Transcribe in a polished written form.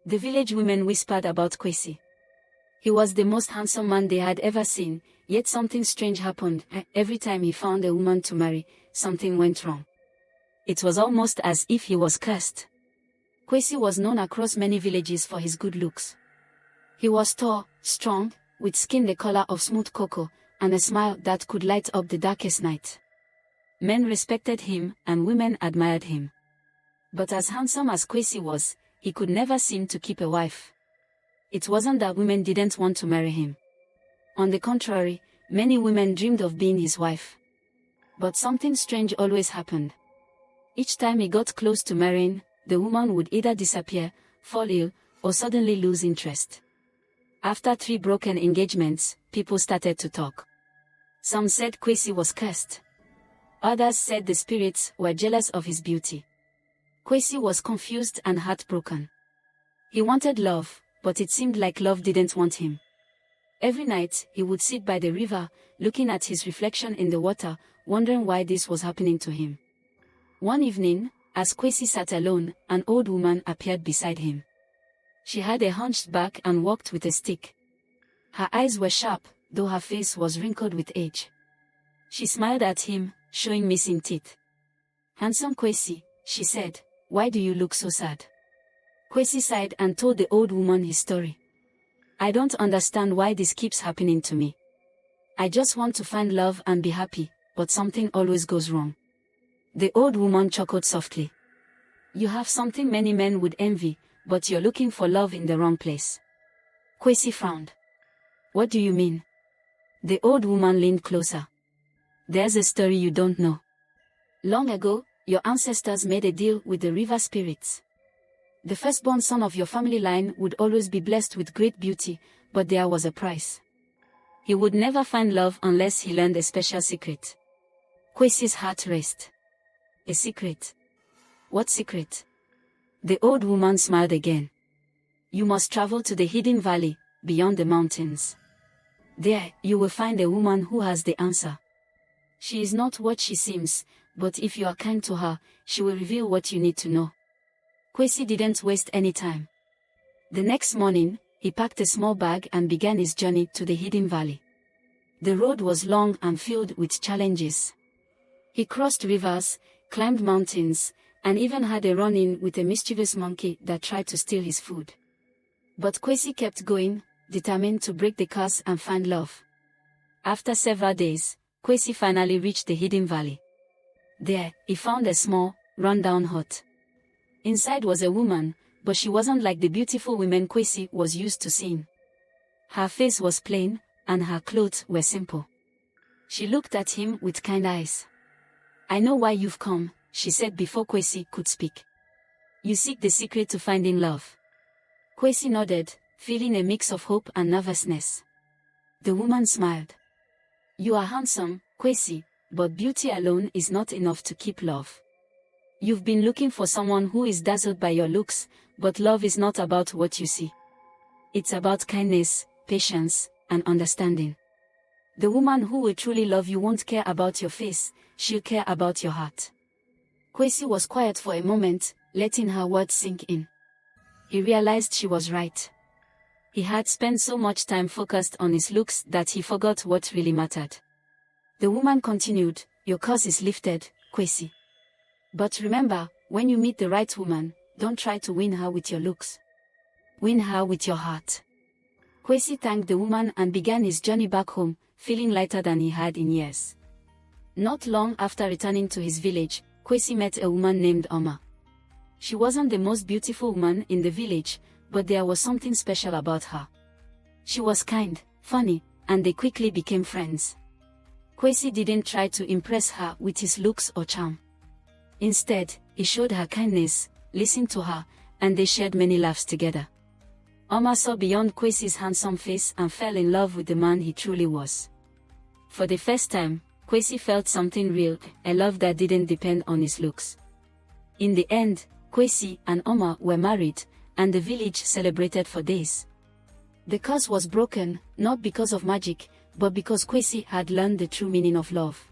The village women whispered about Kwesi. He was the most handsome man they had ever seen, yet something strange happened. Every time he found a woman to marry, something went wrong. It was almost as if he was cursed. Kwesi was known across many villages for his good looks. He was tall, strong, with skin the color of smooth cocoa, and a smile that could light up the darkest night. Men respected him, and women admired him. But as handsome as Kwesi was, he could never seem to keep a wife. It wasn't that women didn't want to marry him. On the contrary, many women dreamed of being his wife. But something strange always happened. Each time he got close to marrying, the woman would either disappear, fall ill, or suddenly lose interest. After 3 broken engagements, people started to talk. Some said Kwesi was cursed. Others said the spirits were jealous of his beauty. Kwesi was confused and heartbroken. He wanted love, but it seemed like love didn't want him. Every night, he would sit by the river, looking at his reflection in the water, wondering why this was happening to him. One evening, as Kwesi sat alone, an old woman appeared beside him. She had a hunched back and walked with a stick. Her eyes were sharp, though her face was wrinkled with age. She smiled at him, showing missing teeth. "Handsome Kwesi," she said, "why do you look so sad?" Kwesi sighed and told the old woman his story. "I don't understand why this keeps happening to me. I just want to find love and be happy, but something always goes wrong." The old woman chuckled softly. "You have something many men would envy, but you're looking for love in the wrong place." Kwesi frowned. "What do you mean?" The old woman leaned closer. "There's a story you don't know. Long ago, your ancestors made a deal with the river spirits. The firstborn son of your family line would always be blessed with great beauty, but there was a price. He would never find love unless he learned a special secret." Kwesi's heart raced. "A secret? What secret?" The old woman smiled again. "You must travel to the hidden valley, beyond the mountains. There, you will find a woman who has the answer. She is not what she seems, but if you are kind to her, she will reveal what you need to know." Kwesi didn't waste any time. The next morning, he packed a small bag and began his journey to the hidden valley. The road was long and filled with challenges. He crossed rivers, climbed mountains, and even had a run-in with a mischievous monkey that tried to steal his food. But Kwesi kept going, determined to break the curse and find love. After several days, Kwesi finally reached the hidden valley. There, he found a small, run-down hut. Inside was a woman, but she wasn't like the beautiful women Kwesi was used to seeing. Her face was plain, and her clothes were simple. She looked at him with kind eyes. "I know why you've come," she said before Kwesi could speak. "You seek the secret to finding love." Kwesi nodded, feeling a mix of hope and nervousness. The woman smiled. "You are handsome, Kwesi, but beauty alone is not enough to keep love. You've been looking for someone who is dazzled by your looks, but love is not about what you see. It's about kindness, patience, and understanding. The woman who will truly love you won't care about your face, she'll care about your heart." Kwesi was quiet for a moment, letting her words sink in. He realized she was right. He had spent so much time focused on his looks that he forgot what really mattered. The woman continued, "Your curse is lifted, Kwesi. But remember, when you meet the right woman, don't try to win her with your looks. Win her with your heart." Kwesi thanked the woman and began his journey back home, feeling lighter than he had in years. Not long after returning to his village, Kwesi met a woman named Oma. She wasn't the most beautiful woman in the village, but there was something special about her. She was kind, funny, and they quickly became friends. Kwesi didn't try to impress her with his looks or charm. Instead, he showed her kindness, listened to her, and they shared many laughs together. Oma saw beyond Kwesi's handsome face and fell in love with the man he truly was. For the first time, Kwesi felt something real, a love that didn't depend on his looks. In the end, Kwesi and Oma were married, and the village celebrated for days. The curse was broken, not because of magic, but because Kwesi had learned the true meaning of love.